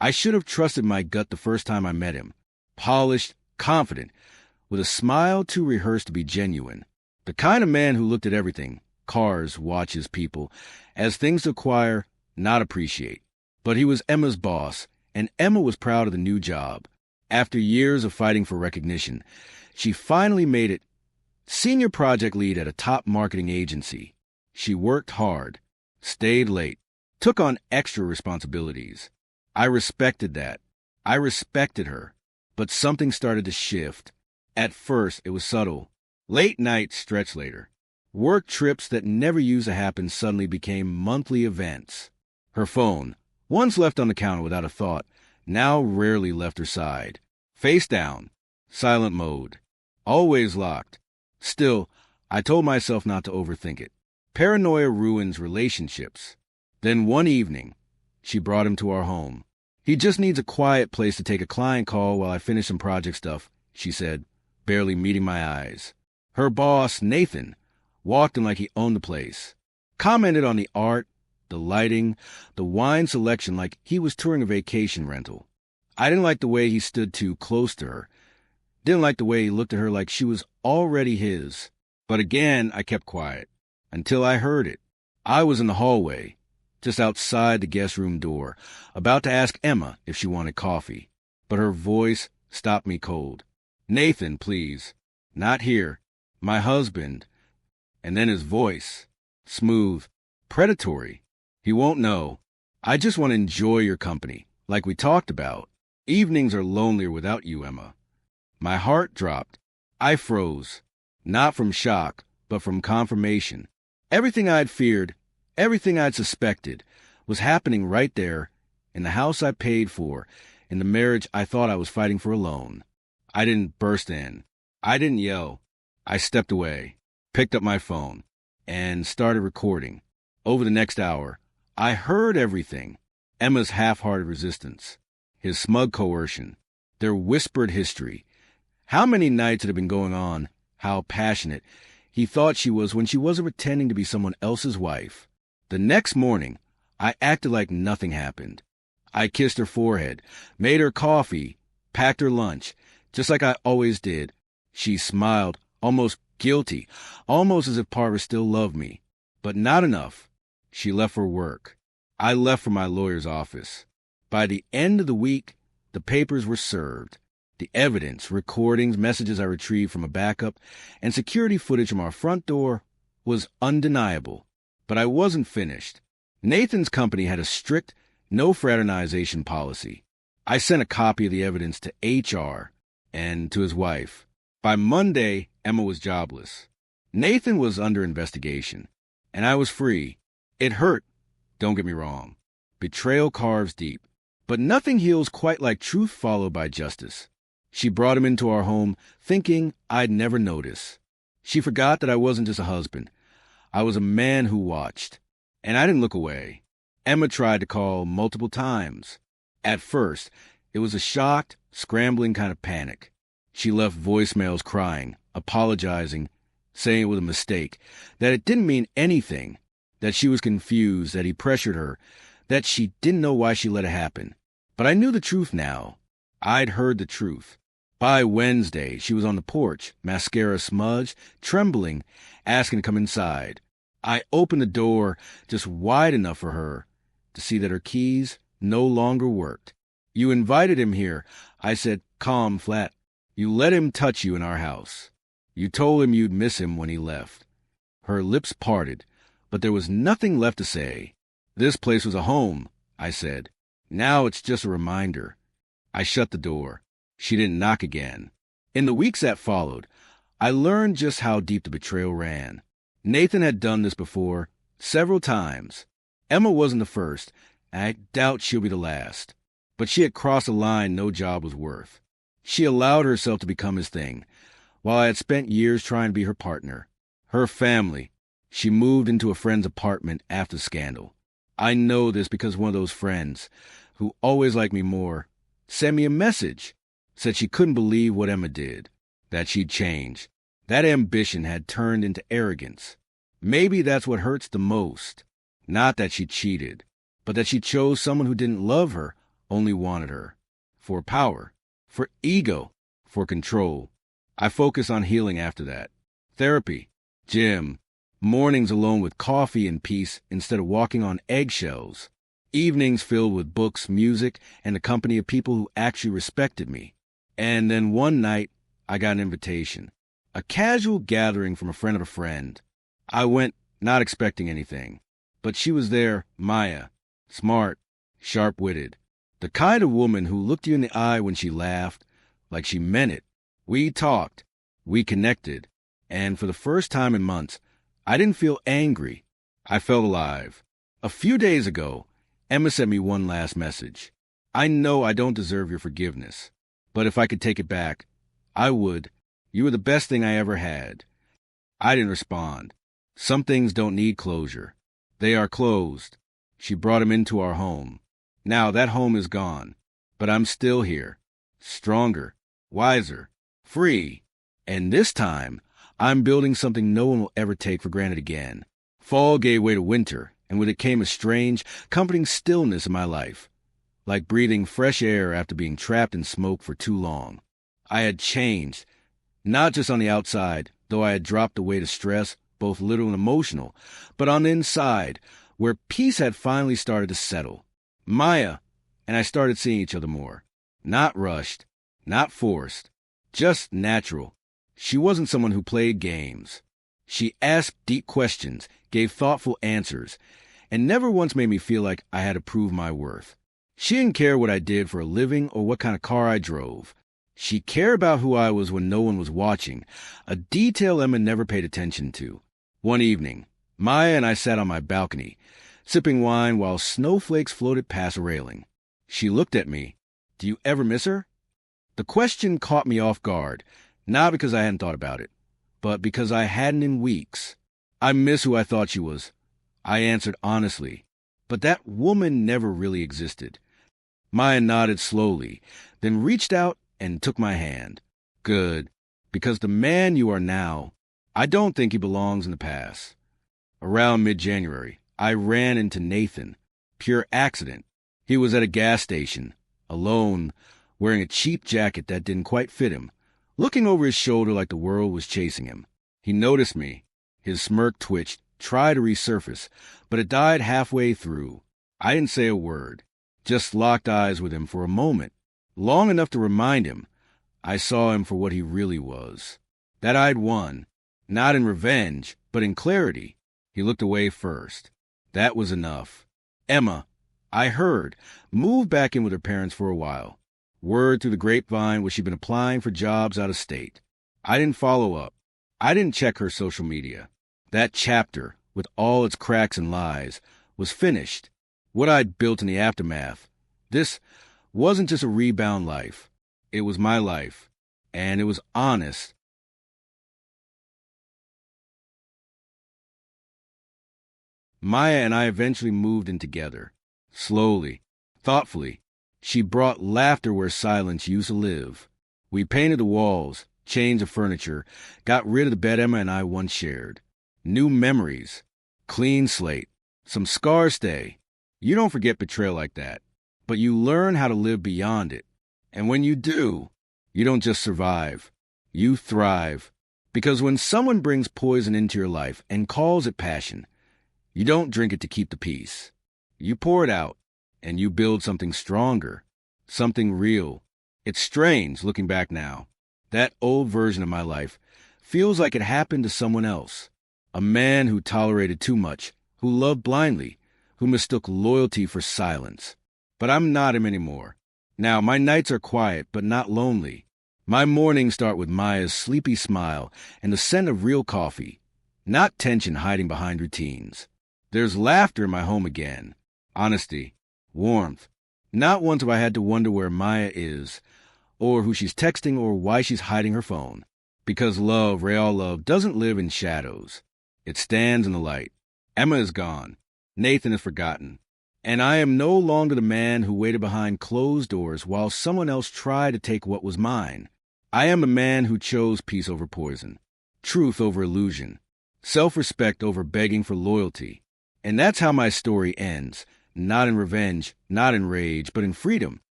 I should have trusted my gut the first time I met him. Polished, confident, with a smile too rehearsed to be genuine. The kind of man who looked at everything, cars, watches, people, as things to acquire, not appreciate. But he was Emma's boss, and Emma was proud of the new job. After years of fighting for recognition, she finally made it senior project lead at a top marketing agency. She worked hard, stayed late, took on extra responsibilities. I respected that. I respected her. But something started to shift. At first, it was subtle. Late nights stretched later. Work trips that never used to happen suddenly became monthly events. Her phone, once left on the counter without a thought, now rarely left her side. Face down. Silent mode. Always locked. Still, I told myself not to overthink it. Paranoia ruins relationships. Then one evening, she brought him to our home. He just needs a quiet place to take a client call while I finish some project stuff, she said, barely meeting my eyes. Her boss, Nathan, walked in like he owned the place. Commented on the art, the lighting, the wine selection like he was touring a vacation rental. I didn't like the way he stood too close to her. Didn't like the way he looked at her like she was already his. But again, I kept quiet. Until I heard it. I was in the hallway, just outside the guest room door, about to ask Emma if she wanted coffee. But her voice stopped me cold. Nathan, please. Not here. My husband. And then his voice. Smooth. Predatory. He won't know. I just want to enjoy your company, like we talked about. Evenings are lonelier without you, Emma. My heart dropped. I froze. Not from shock, but from confirmation. Everything I'd feared, everything I'd suspected, was happening right there, in the house I paid for, in the marriage I thought I was fighting for alone. I didn't burst in. I didn't yell. I stepped away, picked up my phone, and started recording. Over the next hour, I heard everything. Emma's half-hearted resistance, his smug coercion, their whispered history. How many nights it had been going on, how passionate he thought she was when she wasn't pretending to be someone else's wife. The next morning, I acted like nothing happened. I kissed her forehead, made her coffee, packed her lunch, just like I always did. She smiled, almost guilty, almost as if Parva still loved me. But not enough. She left for work. I left for my lawyer's office. By the end of the week, the papers were served. The evidence, recordings, messages I retrieved from a backup, and security footage from our front door was undeniable. But I wasn't finished. Nathan's company had a strict no fraternization policy. I sent a copy of the evidence to HR and to his wife. By Monday, Emma was jobless. Nathan was under investigation, and I was free. It hurt, don't get me wrong. Betrayal carves deep. But nothing heals quite like truth followed by justice. She brought him into our home, thinking I'd never notice. She forgot that I wasn't just a husband. I was a man who watched. And I didn't look away. Emma tried to call multiple times. At first, it was a shocked, scrambling kind of panic. She left voicemails crying, apologizing, saying it was a mistake, that it didn't mean anything, that she was confused, that he pressured her, that she didn't know why she let it happen. But I knew the truth now. I'd heard the truth. By Wednesday, she was on the porch, mascara smudged, trembling, asking to come inside. I opened the door just wide enough for her to see that her keys no longer worked. You invited him here, I said, calm, flat. You let him touch you in our house. You told him you'd miss him when he left. Her lips parted, but there was nothing left to say. This place was a home, I said. Now it's just a reminder. I shut the door. She didn't knock again. In the weeks that followed, I learned just how deep the betrayal ran. Nathan had done this before, several times. Emma wasn't the first, and I doubt she'll be the last. But she had crossed a line no job was worth. She allowed herself to become his thing, while I had spent years trying to be her partner. Her family. She moved into a friend's apartment after the scandal. I know this because one of those friends, who always liked me more, sent me a message. Said she couldn't believe what Emma did, that she'd changed. That ambition had turned into arrogance. Maybe that's what hurts the most. Not that she cheated, but that she chose someone who didn't love her only wanted her. For power, for ego, for control. I focus on healing after that. Therapy, gym, mornings alone with coffee and peace instead of walking on eggshells. Evenings filled with books, music, and the company of people who actually respected me. And then one night, I got an invitation. A casual gathering from a friend of a friend. I went not expecting anything. But she was there, Maya. Smart, sharp-witted. The kind of woman who looked you in the eye when she laughed, like she meant it. We talked. We connected. And for the first time in months, I didn't feel angry. I felt alive. A few days ago, Emma sent me one last message. I know I don't deserve your forgiveness, but if I could take it back, I would. You were the best thing I ever had. I didn't respond. Some things don't need closure. They are closed. She brought him into our home. Now that home is gone, but I'm still here. Stronger, wiser, free. And this time, I'm building something no one will ever take for granted again. Fall gave way to winter, and with it came a strange, comforting stillness in my life, like breathing fresh air after being trapped in smoke for too long. I had changed, not just on the outside, though I had dropped the weight of stress, both literal and emotional, but on the inside, where peace had finally started to settle. Maya and I started seeing each other more. Not rushed, not forced, just natural. She wasn't someone who played games. She asked deep questions, gave thoughtful answers, and never once made me feel like I had to prove my worth. She didn't care what I did for a living or what kind of car I drove. She cared about who I was when no one was watching, a detail Emma never paid attention to. One evening, Maya and I sat on my balcony, sipping wine while snowflakes floated past a railing. She looked at me. Do you ever miss her? The question caught me off guard, not because I hadn't thought about it, but because I hadn't in weeks. I miss who I thought she was. I answered honestly, but that woman never really existed. Maya nodded slowly, then reached out and took my hand. Good, because the man you are now, I don't think he belongs in the past. Around mid-January, I ran into Nathan. Pure accident. He was at a gas station, alone, wearing a cheap jacket that didn't quite fit him, looking over his shoulder like the world was chasing him. He noticed me. His smirk twitched, tried to resurface, but it died halfway through. I didn't say a word, just locked eyes with him for a moment, long enough to remind him I saw him for what he really was. That I'd won, not in revenge, but in clarity. He looked away first. That was enough. Emma, I heard, moved back in with her parents for a while. Word through the grapevine was she'd been applying for jobs out of state. I didn't follow up. I didn't check her social media. That chapter, with all its cracks and lies, was finished. What I'd built in the aftermath. This wasn't just a rebound life. It was my life. And it was honest. Maya and I eventually moved in together. Slowly, thoughtfully. She brought laughter where silence used to live. We painted the walls, changed the furniture, got rid of the bed Emma and I once shared. New memories. Clean slate. Some scars stay. You don't forget betrayal like that. But you learn how to live beyond it. And when you do, you don't just survive. You thrive. Because when someone brings poison into your life and calls it passion, you don't drink it to keep the peace. You pour it out, and you build something stronger, something real. It's strange looking back now. That old version of my life feels like it happened to someone else. A man who tolerated too much, who loved blindly, who mistook loyalty for silence. But I'm not him anymore. Now, my nights are quiet, but not lonely. My mornings start with Maya's sleepy smile and the scent of real coffee, not tension hiding behind routines. There's laughter in my home again. Honesty. Warmth. Not once have I had to wonder where Maya is, or who she's texting, or why she's hiding her phone. Because love, real love, doesn't live in shadows. It stands in the light. Emma is gone. Nathan is forgotten. And I am no longer the man who waited behind closed doors while someone else tried to take what was mine. I am a man who chose peace over poison, truth over illusion, self-respect over begging for loyalty. And that's how my story ends, not in revenge, not in rage, but in freedom.